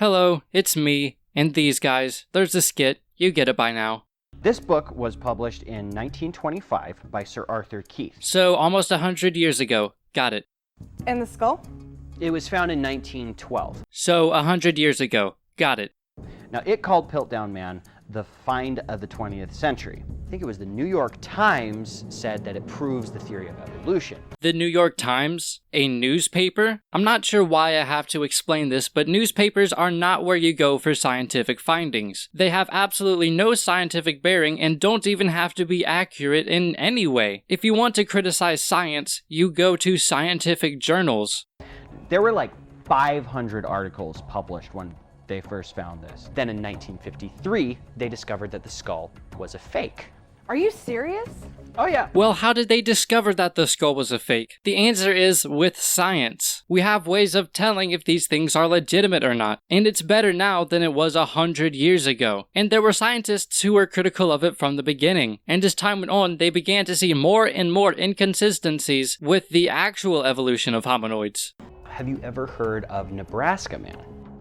Hello, it's me, and these guys. There's a skit. You get it by now. This book was published in 1925 by Sir Arthur Keith. So, almost 100 years ago. Got it. And the skull? It was found in 1912. So, 100 years ago. Got it. Now, it called Piltdown Man the find of the 20th century. I think it was the New York Times said that it proves the theory of evolution. The New York Times? A newspaper? I'm not sure why I have to explain this, but newspapers are not where you go for scientific findings. They have absolutely no scientific bearing and don't even have to be accurate in any way. If you want to criticize science, you go to scientific journals. There were like 500 articles published when they first found this. Then in 1953, they discovered that the skull was a fake. Are you serious? Oh yeah. Well, how did they discover that the skull was a fake? The answer is with science. We have ways of telling if these things are legitimate or not, and it's better now than it was 100 years ago. And there were scientists who were critical of it from the beginning, and as time went on, they began to see more and more inconsistencies with the actual evolution of hominoids. Have you ever heard of Nebraska Man?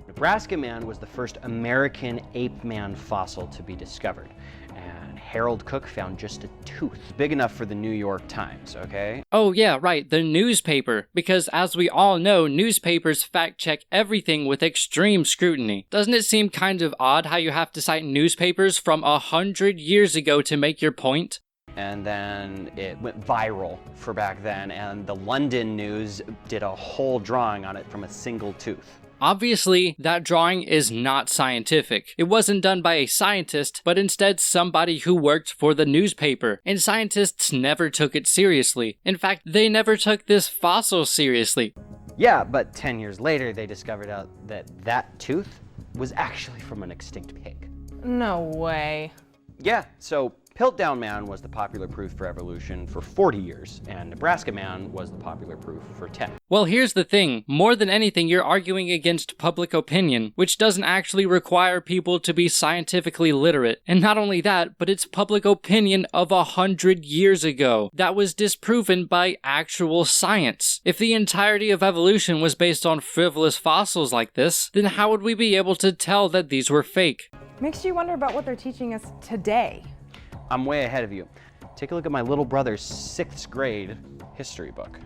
Nebraska Man was the first American ape man fossil to be discovered. And Harold Cook found just a tooth, big enough for the New York Times, okay? Oh yeah, right, the newspaper. Because as we all know, newspapers fact-check everything with extreme scrutiny. Doesn't it seem kind of odd how you have to cite newspapers from 100 years ago to make your point? And then it went viral for back then, and the London News did a whole drawing on it from a single tooth. Obviously, that drawing is not scientific. It wasn't done by a scientist, but instead somebody who worked for the newspaper, and scientists never took it seriously. In fact, they never took this fossil seriously. Yeah, but 10 years later, they discovered out that that tooth was actually from an extinct pig. No way. Yeah, so Piltdown Man was the popular proof for evolution for 40 years, and Nebraska Man was the popular proof for 10. Well, here's the thing. More than anything, you're arguing against public opinion, which doesn't actually require people to be scientifically literate. And not only that, but it's public opinion of 100 years ago. That was disproven by actual science. If the entirety of evolution was based on frivolous fossils like this, then how would we be able to tell that these were fake? Makes you wonder about what they're teaching us today. I'm way ahead of you. Take a look at my little brother's 6th grade history book.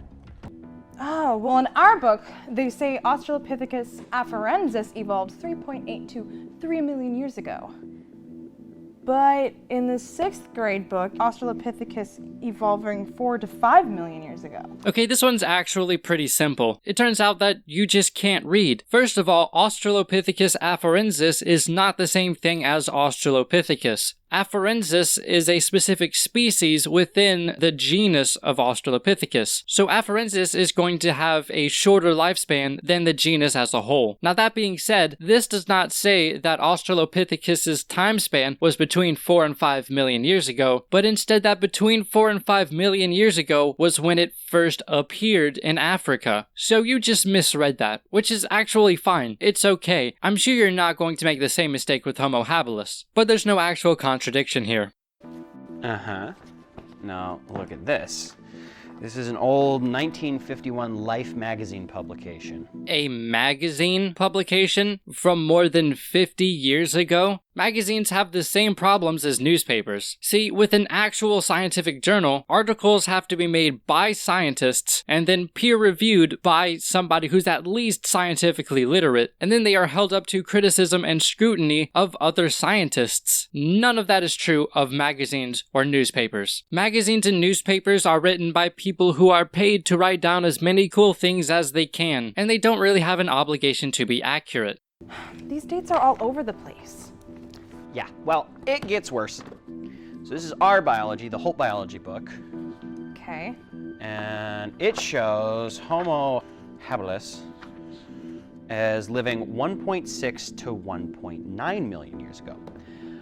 Oh, well in our book, they say Australopithecus afarensis evolved 3.8 to 3 million years ago. But in the 6th grade book, Australopithecus evolving 4 to 5 million years ago. Okay, this one's actually pretty simple. It turns out that you just can't read. First of all, Australopithecus afarensis is not the same thing as Australopithecus. Afarensis is a specific species within the genus of Australopithecus. So afarensis is going to have a shorter lifespan than the genus as a whole. Now that being said, this does not say that Australopithecus's time span was between 4 and 5 million years ago, but instead that between 4 and 5 million years ago was when it first appeared in Africa. So you just misread that, which is actually fine. It's okay. I'm sure you're not going to make the same mistake with Homo habilis, but there's no actual contradiction here. Uh-huh. Now, look at this. This is an old 1951 Life magazine publication. A magazine publication from more than 50 years ago? Magazines have the same problems as newspapers. See, with an actual scientific journal, articles have to be made by scientists and then peer-reviewed by somebody who's at least scientifically literate, and then they are held up to criticism and scrutiny of other scientists. None of that is true of magazines or newspapers. Magazines and newspapers are written by people who are paid to write down as many cool things as they can, and they don't really have an obligation to be accurate. These dates are all over the place. Yeah, well, it gets worse. So this is our biology, the Holt biology book. Okay. And it shows Homo habilis as living 1.6 to 1.9 million years ago.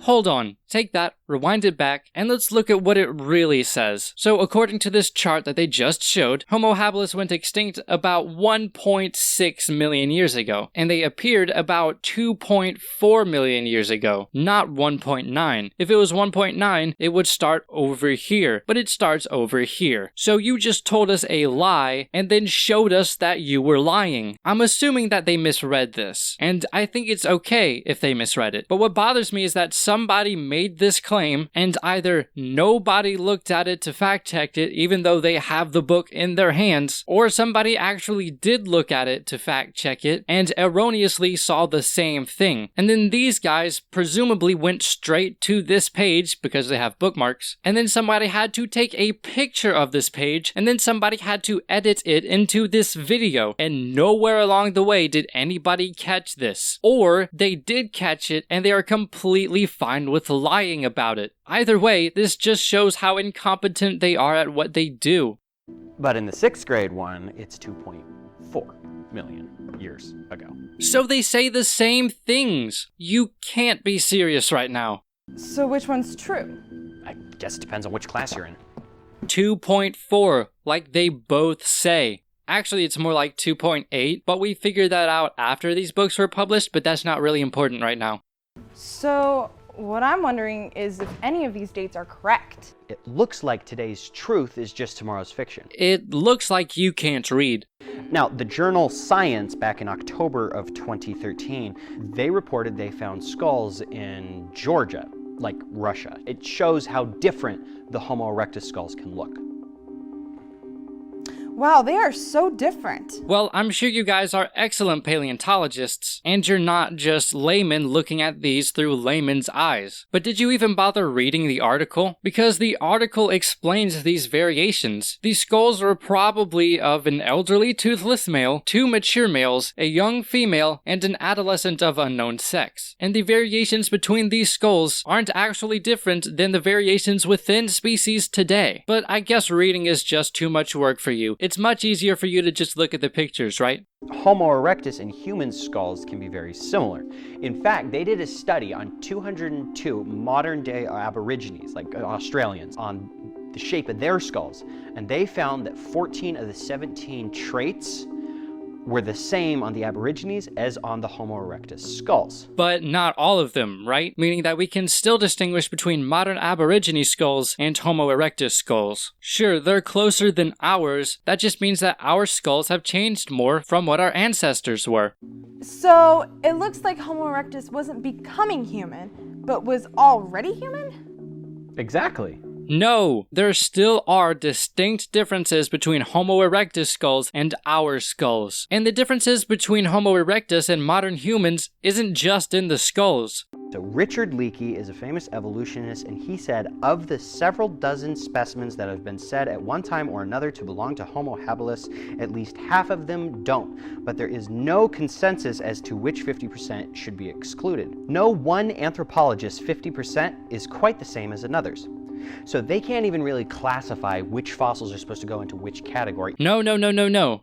Hold on, take that, rewind it back, and let's look at what it really says. So according to this chart that they just showed, Homo habilis went extinct about 1.6 million years ago, and they appeared about 2.4 million years ago, not 1.9. If it was 1.9, it would start over here, but it starts over here. So you just told us a lie, and then showed us that you were lying. I'm assuming that they misread this, and I think it's okay if they misread it. But what bothers me is that somebody made this claim, and either nobody looked at it to fact check it, even though they have the book in their hands, or somebody actually did look at it to fact check it, and erroneously saw the same thing. And then these guys presumably went straight to this page, because they have bookmarks, and then somebody had to take a picture of this page, and then somebody had to edit it into this video, and nowhere along the way did anybody catch this. Or they did catch it, and they are completely fine with lying about it. Either way, this just shows how incompetent they are at what they do. But in the 6th grade one, it's 2.4 million years ago. So they say the same things. You can't be serious right now. So which one's true? I guess it depends on which class you're in. 2.4, like they both say. Actually, it's more like 2.8, but we figured that out after these books were published, but that's not really important right now. So what I'm wondering is if any of these dates are correct. It looks like today's truth is just tomorrow's fiction. It looks like you can't read. Now, the journal Science, back in October of 2013, they reported they found skulls in Georgia, like Russia. It shows how different the Homo erectus skulls can look. Wow, they are so different. Well, I'm sure you guys are excellent paleontologists, and you're not just laymen looking at these through layman's eyes. But did you even bother reading the article? Because the article explains these variations. These skulls were probably of an elderly toothless male, 2 mature males, a young female, and an adolescent of unknown sex. And the variations between these skulls aren't actually different than the variations within species today. But I guess reading is just too much work for you. It's much easier for you to just look at the pictures, right? Homo erectus and human skulls can be very similar. In fact, they did a study on 202 modern-day Aborigines, like Australians, on the shape of their skulls, and they found that 14 of the 17 traits were the same on the Aborigines as on the Homo erectus skulls. But not all of them, right? Meaning that we can still distinguish between modern Aborigine skulls and Homo erectus skulls. Sure, they're closer than ours. That just means that our skulls have changed more from what our ancestors were. So it looks like Homo erectus wasn't becoming human, but was already human? Exactly. No, there still are distinct differences between Homo erectus skulls and our skulls. And the differences between Homo erectus and modern humans isn't just in the skulls. So Richard Leakey is a famous evolutionist, and he said, of the several dozen specimens that have been said at one time or another to belong to Homo habilis, at least half of them don't. But there is no consensus as to which 50% should be excluded. No one anthropologist's 50% is quite the same as another's. So they can't even really classify which fossils are supposed to go into which category. No.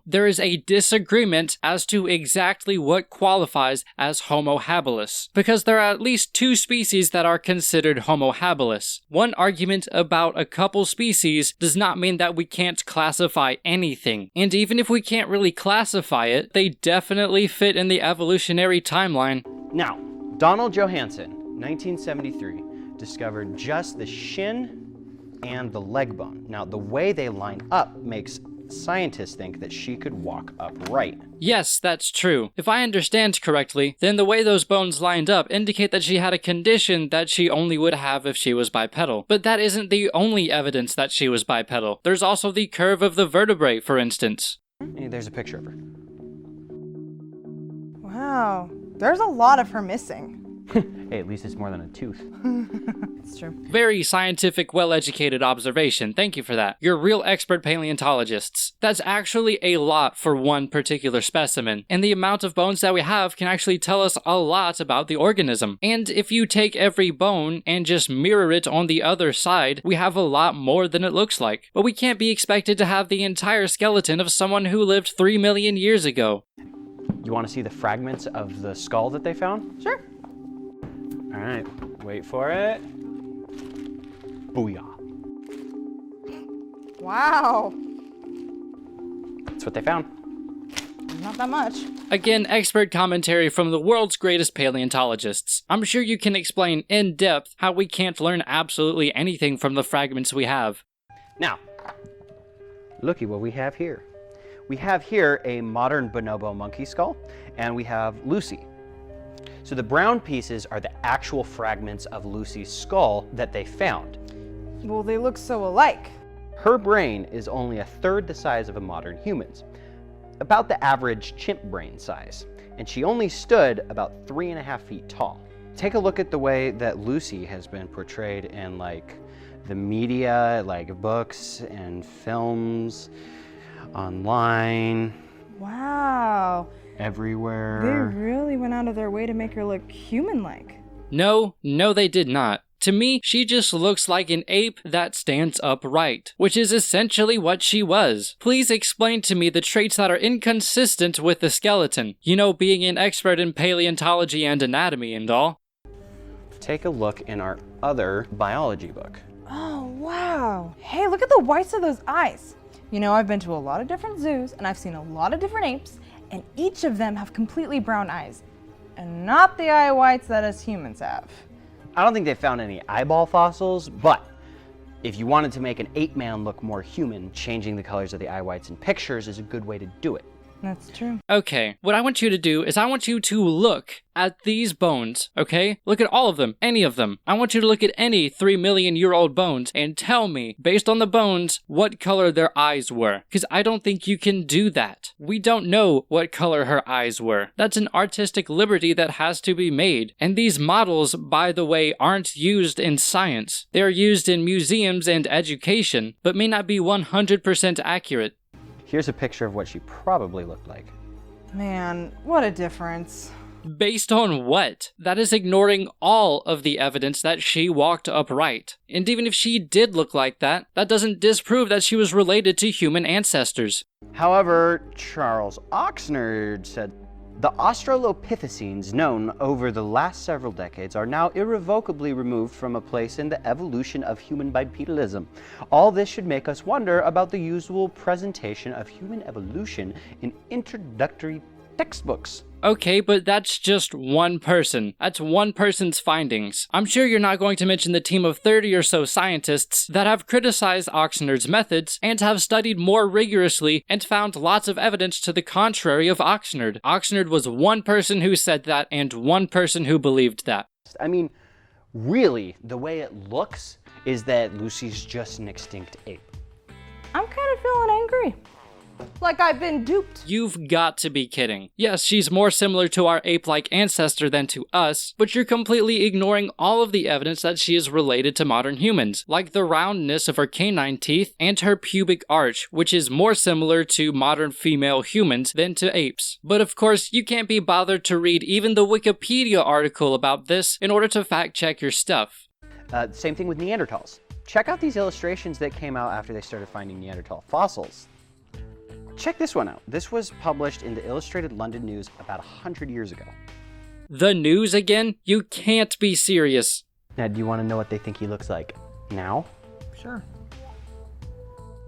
There is a disagreement as to exactly what qualifies as Homo habilis, because there are at least 2 species that are considered Homo habilis. One argument about a couple species does not mean that we can't classify anything. And even if we can't really classify it, they definitely fit in the evolutionary timeline. Now, Donald Johanson, 1973, discovered just the shin and the leg bone. Now, the way they line up makes scientists think that she could walk upright. Yes, that's true. If I understand correctly, then the way those bones lined up indicate that she had a condition that she only would have if she was bipedal. But that isn't the only evidence that she was bipedal. There's also the curve of the vertebrae, for instance. Hey, there's a picture of her. Wow, there's a lot of her missing. Hey, at least it's more than a tooth. It's true. Very scientific, well-educated observation. Thank you for that. You're real expert paleontologists. That's actually a lot for one particular specimen, and the amount of bones that we have can actually tell us a lot about the organism. And if you take every bone and just mirror it on the other side, we have a lot more than it looks like. But we can't be expected to have the entire skeleton of someone who lived 3 million years ago. You want to see the fragments of the skull that they found? Sure. All All right, wait for it. Booyah. Wow. That's what they found. Not that much. Again, expert commentary from the world's greatest paleontologists. I'm sure you can explain in depth how we can't learn absolutely anything from the fragments we have. Now, looky what we have here. We have here a modern bonobo monkey skull, and we have Lucy. So the brown pieces are the actual fragments of Lucy's skull that they found. Well, they look so alike. Her brain is only a third the size of a modern human's, about the average chimp brain size, and she only stood about 3.5 feet tall. Take a look at the way that Lucy has been portrayed in like the media, like books and films, online. Wow. Everywhere. They really went out of their way to make her look human-like. No, they did not. To me, she just looks like an ape that stands upright, which is essentially what she was. Please explain to me the traits that are inconsistent with the skeleton. You know, being an expert in paleontology and anatomy and all. Take a look in our other biology book. Oh, wow. Hey, look at the whites of those eyes. You know, I've been to a lot of different zoos, and I've seen a lot of different apes, and each of them have completely brown eyes, and not the eye whites that us humans have. I don't think they found any eyeball fossils, but if you wanted to make an ape man look more human, changing the colors of the eye whites in pictures is a good way to do it. That's true. Okay, what I want you to do is I want you to look at these bones, okay? Look at all of them, any of them. I want you to look at any 3 million year old bones and tell me, based on the bones, what color their eyes were. Because I don't think you can do that. We don't know what color her eyes were. That's an artistic liberty that has to be made. And these models, by the way, aren't used in science. They're used in museums and education, but may not be 100% accurate. Here's a picture of what she probably looked like. Man, what a difference. Based on what? That is ignoring all of the evidence that she walked upright. And even if she did look like that, that doesn't disprove that she was related to human ancestors. However, Charles Oxnard said, the Australopithecines known over the last several decades are now irrevocably removed from a place in the evolution of human bipedalism. All this should make us wonder about the usual presentation of human evolution in introductory textbooks. Okay, but that's just one person. That's one person's findings. I'm sure you're not going to mention the team of 30 or so scientists that have criticized Oxnard's methods and have studied more rigorously and found lots of evidence to the contrary of Oxnard. Oxnard was one person who said that and one person who believed that. I mean, really, the way it looks is that Lucy's just an extinct ape. I'm kind of feeling angry. Like I've been duped. You've got to be kidding. Yes, she's more similar to our ape-like ancestor than to us, but you're completely ignoring all of the evidence that she is related to modern humans, like the roundness of her canine teeth and her pubic arch, which is more similar to modern female humans than to apes. But of course, you can't be bothered to read even the Wikipedia article about this in order to fact-check your stuff. Same thing with Neanderthals. Check out these illustrations that came out after they started finding Neanderthal fossils. Check this one out. This was published in the Illustrated London News about 100 years ago. The news again? You can't be serious. Now, do you want to know what they think he looks like now? Sure.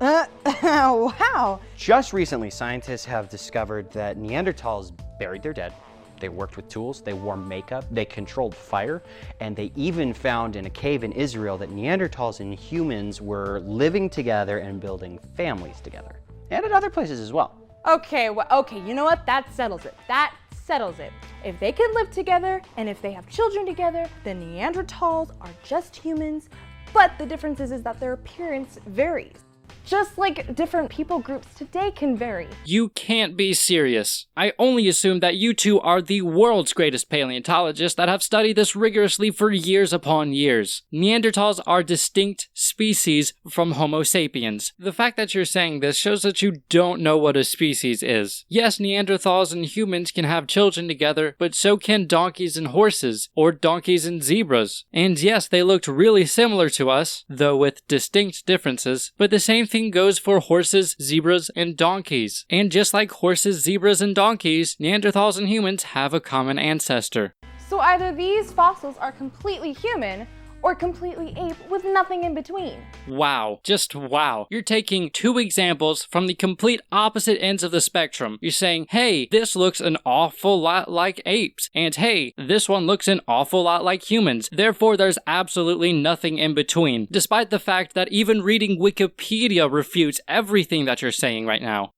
Wow. Just recently, scientists have discovered that Neanderthals buried their dead. They worked with tools, they wore makeup, they controlled fire, and they even found in a cave in Israel that Neanderthals and humans were living together and building families together. And at other places as well. Okay, you know what? That settles it. That settles it. If they can live together and if they have children together, then Neanderthals are just humans, but the difference is that their appearance varies. Just like different people groups today can vary. You can't be serious. I only assume that you two are the world's greatest paleontologists that have studied this rigorously for years upon years. Neanderthals are distinct species from Homo sapiens. The fact that you're saying this shows that you don't know what a species is. Yes, Neanderthals and humans can have children together, but so can donkeys and horses, or donkeys and zebras. And yes, they looked really similar to us, though with distinct differences, but the same thing goes for horses, zebras, and donkeys. And just like horses, zebras, and donkeys, Neanderthals and humans have a common ancestor. So either these fossils are completely human or completely ape with nothing in between. Wow. Just wow. You're taking two examples from the complete opposite ends of the spectrum. You're saying, hey, this looks an awful lot like apes, and hey, this one looks an awful lot like humans. Therefore, there's absolutely nothing in between, despite the fact that even reading Wikipedia refutes everything that you're saying right now.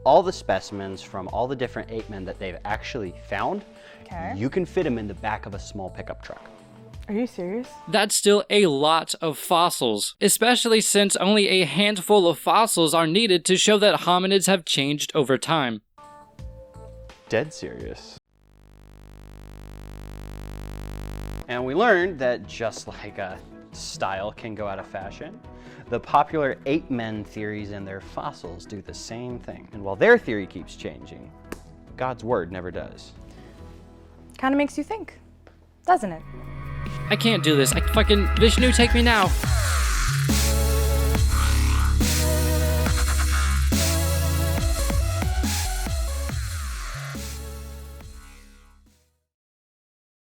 All the specimens from all the different ape men that they've actually found, you can fit them in the back of a small pickup truck. Are you serious? That's still a lot of fossils, especially since only a handful of fossils are needed to show that hominids have changed over time. Dead serious. And we learned that just like style can go out of fashion, the popular ape men theories and their fossils do the same thing. And while their theory keeps changing, God's word never does. Kind of makes you think, doesn't it? I can't do this. Vishnu, take me now.